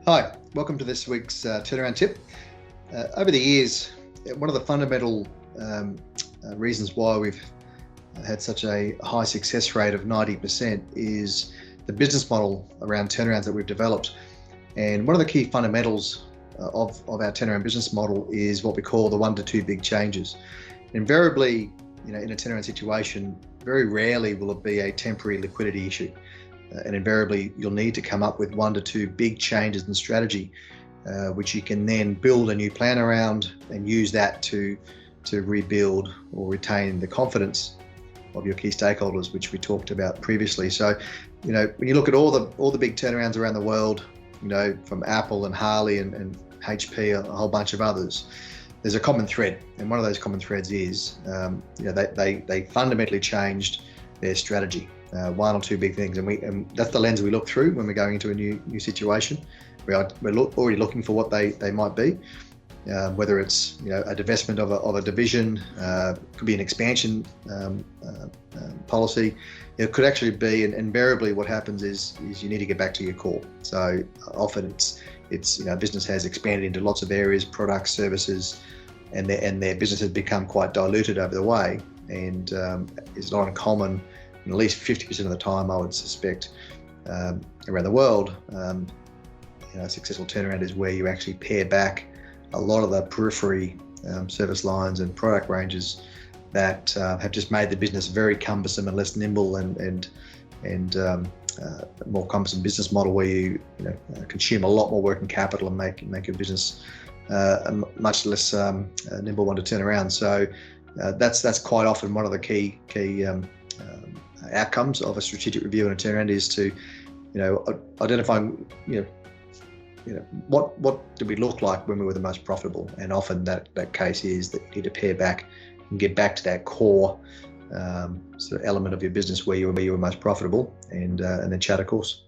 Hi, welcome to this week's turnaround tip. Over the years, one of the fundamental reasons why we've had such a high success rate of 90% is the business model around turnarounds that we've developed. And one of the key fundamentals of our turnaround business model is what we call the 1 to 2 big changes. Invariably, in a turnaround situation, very rarely will it be a temporary liquidity issue. And invariably, you'll need to come up with 1 to 2 big changes in strategy, which you can then build a new plan around and use that to rebuild or retain the confidence of your key stakeholders, which we talked about previously. So, when you look at all the big turnarounds around the world, from Apple and Harley and HP, a whole bunch of others, there's a common thread, and one of those common threads is, they fundamentally changed their strategy. 1 or 2 big things, and that's the lens we look through when we're going into a new situation. We're already looking for what they might be, whether it's a divestment of a division, could be an expansion policy. It could actually be, and invariably what happens is you need to get back to your core. So often it's business has expanded into lots of areas, products, services, and their business has become quite diluted over the way, and it's not uncommon. And at least 50% of the time, I would suspect, around the world, a successful turnaround is where you actually pare back a lot of the periphery service lines and product ranges that have just made the business very cumbersome and less nimble, and a more cumbersome business model where you consume a lot more working capital and make your business a much less nimble one to turn around. So that's quite often one of the key outcomes of a strategic review and a turnaround is to, identify, what did we look like when we were the most profitable? And often that case is that you need to pare back and get back to that core sort of element of your business where you were most profitable, and then chart a course.